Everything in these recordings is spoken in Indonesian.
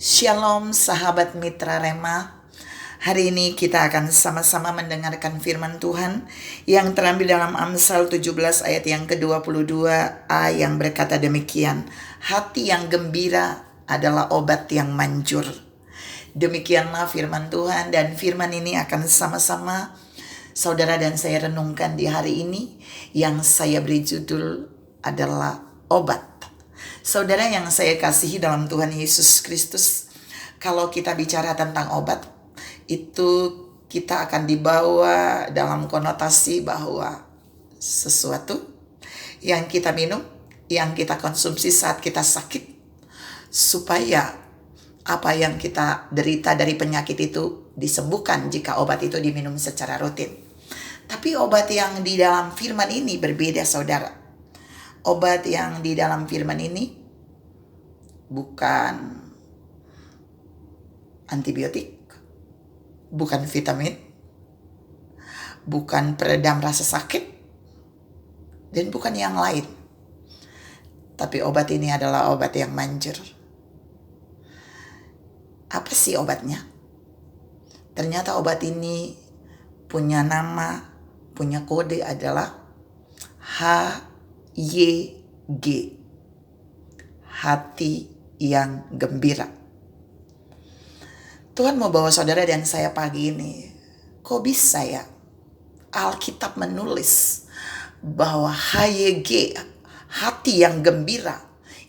Shalom sahabat mitra Rema. Hari ini kita akan sama-sama mendengarkan firman Tuhan yang terambil dalam Amsal 17 ayat yang ke-22a yang berkata demikian. Hati yang gembira adalah obat yang manjur. Demikianlah firman Tuhan, dan firman ini akan sama-sama saudara dan saya renungkan di hari ini yang saya beri judul adalah obat. Saudara yang saya kasihi dalam Tuhan Yesus Kristus, kalau kita bicara tentang obat, itu kita akan dibawa dalam konotasi bahwa sesuatu yang kita minum, yang kita konsumsi saat kita sakit, supaya apa yang kita derita dari penyakit itu disembuhkan jika obat itu diminum secara rutin. Tapi obat yang di dalam firman ini berbeda, saudara. Obat yang di dalam firman ini bukan antibiotik, bukan vitamin, bukan peredam rasa sakit, dan bukan yang lain. Tapi obat ini adalah obat yang manjur. Apa sih obatnya? Ternyata obat ini punya nama, punya kode adalah HYG, hati yang gembira. Tuhan mau bawa saudara dan saya pagi ini, kok bisa ya Alkitab menulis bahwa HYG, hati yang gembira,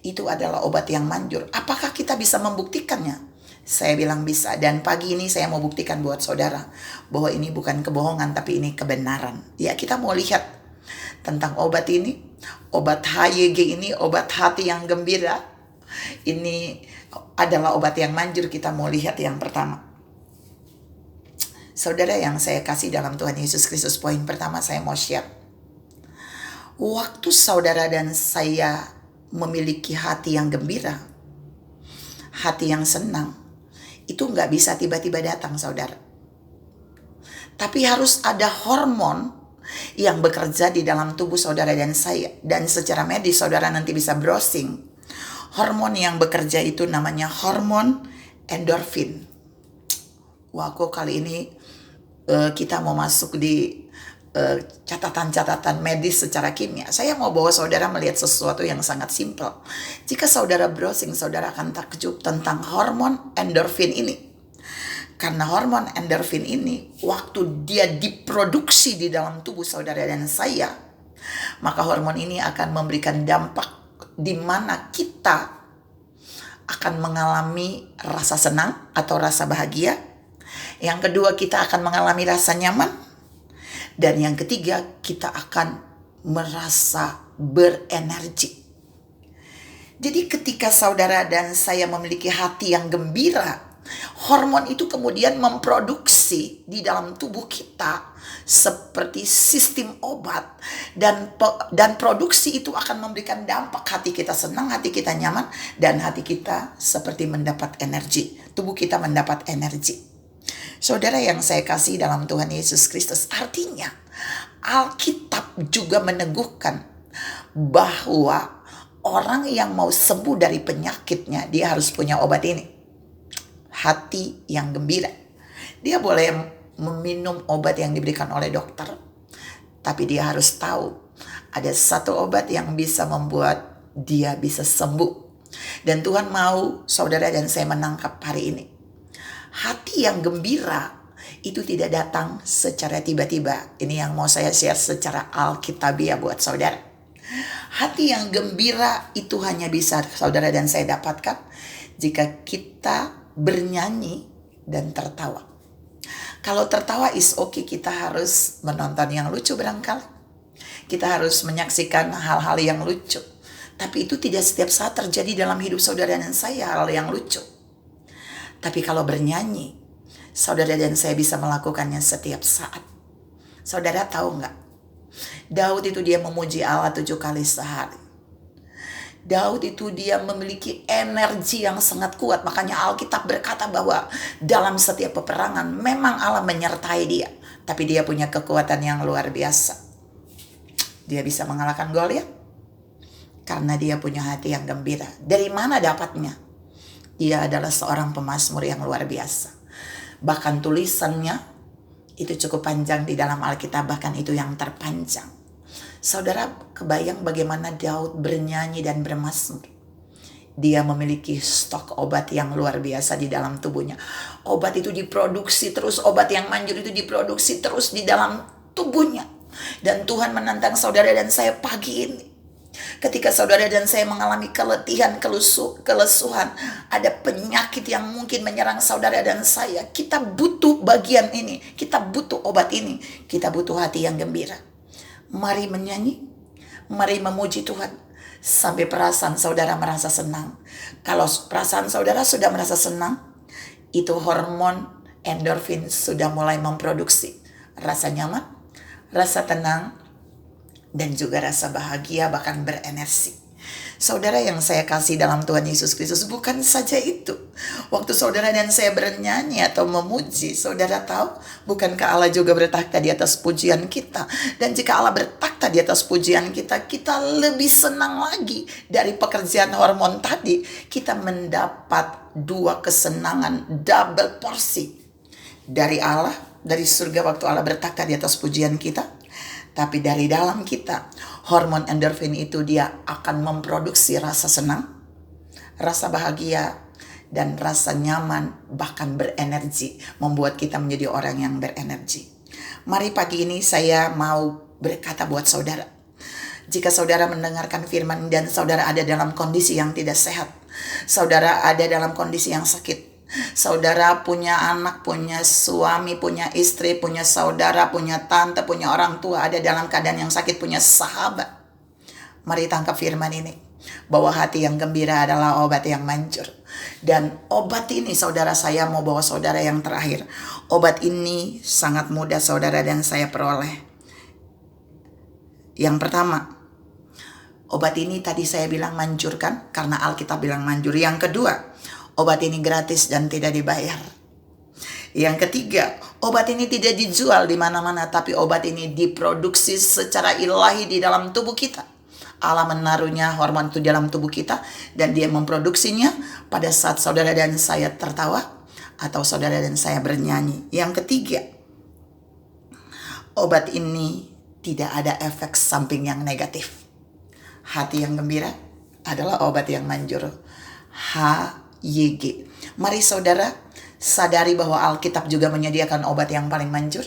itu adalah obat yang manjur. Apakah kita bisa membuktikannya? Saya bilang bisa, dan pagi ini saya mau buktikan buat saudara bahwa ini bukan kebohongan, tapi ini kebenaran. Ya, kita mau lihat tentang obat ini, obat HYG ini, obat hati yang gembira. Ini adalah obat yang manjur. Kita mau lihat yang pertama. Saudara yang saya kasih dalam Tuhan Yesus Kristus, poin pertama saya mau share. Waktu saudara dan saya memiliki hati yang gembira, hati yang senang, itu gak bisa tiba-tiba datang, saudara. Tapi harus ada hormon yang bekerja di dalam tubuh saudara dan saya. Dan secara medis saudara nanti bisa browsing. Hormon yang bekerja itu namanya hormon endorfin. Wah, kok kali ini kita mau masuk di catatan-catatan medis secara kimia. Saya mau bawa saudara melihat sesuatu yang sangat simpel. Jika saudara browsing, saudara akan takjub tentang hormon endorfin ini. Karena hormon endorfin ini, waktu dia diproduksi di dalam tubuh saudara dan saya, maka hormon ini akan memberikan dampak di mana kita akan mengalami rasa senang atau rasa bahagia. Yang kedua, kita akan mengalami rasa nyaman. Dan yang ketiga, kita akan merasa berenergi. Jadi ketika saudara dan saya memiliki hati yang gembira, hormon itu kemudian memproduksi di dalam tubuh kita seperti sistem obat, dan produksi itu akan memberikan dampak. Hati kita senang, hati kita nyaman, dan hati kita seperti mendapat energi. Tubuh kita mendapat energi. Saudara yang saya kasih dalam Tuhan Yesus Kristus, artinya Alkitab juga meneguhkan bahwa orang yang mau sembuh dari penyakitnya, dia harus punya obat ini, hati yang gembira. Dia boleh meminum obat yang diberikan oleh dokter, tapi dia harus tahu ada satu obat yang bisa membuat dia bisa sembuh. Dan Tuhan mau saudara dan saya menangkap hari ini. Hati yang gembira itu tidak datang secara tiba-tiba. Ini yang mau saya share secara alkitabiah buat saudara. Hati yang gembira itu hanya bisa saudara dan saya dapatkan jika kita bernyanyi dan tertawa. Kalau tertawa is okay, kita harus menonton yang lucu barangkali. Kita harus menyaksikan hal-hal yang lucu. Tapi itu tidak setiap saat terjadi dalam hidup saudara dan saya, hal yang lucu. Tapi kalau bernyanyi, saudara dan saya bisa melakukannya setiap saat. Saudara tahu nggak? Daud itu dia memuji Allah 7 kali sehari. Daud itu dia memiliki energi yang sangat kuat. Makanya Alkitab berkata bahwa dalam setiap peperangan memang Allah menyertai dia. Tapi dia punya kekuatan yang luar biasa. Dia bisa mengalahkan Goliat karena dia punya hati yang gembira. Dari mana dapatnya? Ia adalah seorang pemazmur yang luar biasa. Bahkan tulisannya itu cukup panjang di dalam Alkitab, bahkan itu yang terpanjang. Saudara kebayang bagaimana Daud bernyanyi dan bermazmur. Dia memiliki stok obat yang luar biasa di dalam tubuhnya. Obat itu diproduksi terus, obat yang manjur itu diproduksi terus di dalam tubuhnya. Dan Tuhan menantang saudara dan saya pagi ini. Ketika saudara dan saya mengalami keletihan, kelesuhan, ada penyakit yang mungkin menyerang saudara dan saya, kita butuh bagian ini, kita butuh obat ini, kita butuh hati yang gembira. Mari menyanyi, mari memuji Tuhan, sampai perasaan saudara merasa senang. Kalau perasaan saudara sudah merasa senang, itu hormon endorfin sudah mulai memproduksi rasa nyaman, rasa tenang, dan juga rasa bahagia, bahkan berenergi. Saudara yang saya kasih dalam Tuhan Yesus Kristus, bukan saja itu. Waktu saudara dan saya bernyanyi atau memuji, saudara tahu, bukankah Allah juga bertakhta di atas pujian kita? Dan jika Allah bertakhta di atas pujian kita, kita lebih senang lagi dari pekerjaan hormon tadi. Kita mendapat dua kesenangan, double porsi dari Allah, dari surga waktu Allah bertakhta di atas pujian kita. Tapi dari dalam kita, hormon endorfin itu dia akan memproduksi rasa senang, rasa bahagia, dan rasa nyaman, bahkan berenergi. Membuat kita menjadi orang yang berenergi. Mari pagi ini saya mau berkata buat saudara. Jika saudara mendengarkan firman dan saudara ada dalam kondisi yang tidak sehat, saudara ada dalam kondisi yang sakit, saudara punya anak, punya suami, punya istri, punya saudara, punya tante, punya orang tua, ada dalam keadaan yang sakit, punya sahabat. Mari tangkap firman ini, bahwa hati yang gembira adalah obat yang manjur. Dan obat ini saudara, saya mau bawa saudara yang terakhir. Obat ini sangat mudah saudara dan saya peroleh. Yang pertama, obat ini tadi saya bilang manjur kan, karena Alkitab bilang manjur. Yang kedua, obat ini gratis dan tidak dibayar. Yang ketiga, obat ini tidak dijual di mana-mana, tapi obat ini diproduksi secara ilahi di dalam tubuh kita. Allah menaruhnya hormon itu dalam tubuh kita, dan dia memproduksinya pada saat saudara dan saya tertawa atau saudara dan saya bernyanyi. Yang ketiga, obat ini tidak ada efek samping yang negatif. Hati yang gembira adalah obat yang manjur. YG. Mari saudara sadari bahwa Alkitab juga menyediakan obat yang paling manjur,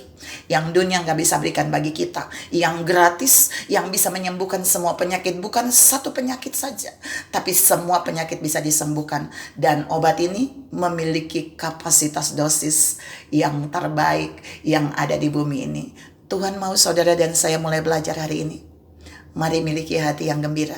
yang dunia gak bisa berikan bagi kita, yang gratis, yang bisa menyembuhkan semua penyakit. Bukan satu penyakit saja, tapi semua penyakit bisa disembuhkan. Dan obat ini memiliki kapasitas dosis yang terbaik yang ada di bumi ini. Tuhan mau saudara dan saya mulai belajar hari ini. Mari miliki hati yang gembira.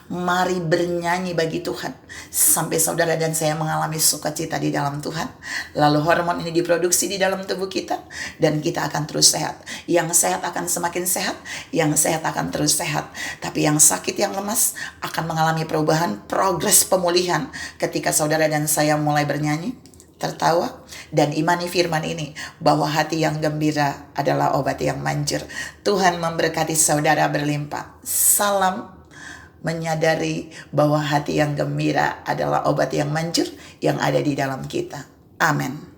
Mari bernyanyi bagi Tuhan sampai saudara dan saya mengalami sukacita di dalam Tuhan. Lalu hormon ini diproduksi di dalam tubuh kita, dan kita akan terus sehat. Yang sehat akan semakin sehat, yang sehat akan terus sehat. Tapi yang sakit, yang lemas akan mengalami perubahan, progres pemulihan ketika saudara dan saya mulai bernyanyi, tertawa, dan imani firman ini, bahwa hati yang gembira adalah obat yang manjur. Tuhan memberkati saudara berlimpah. Salam menyadari bahwa hati yang gembira adalah obat yang manjur yang ada di dalam kita. Amin.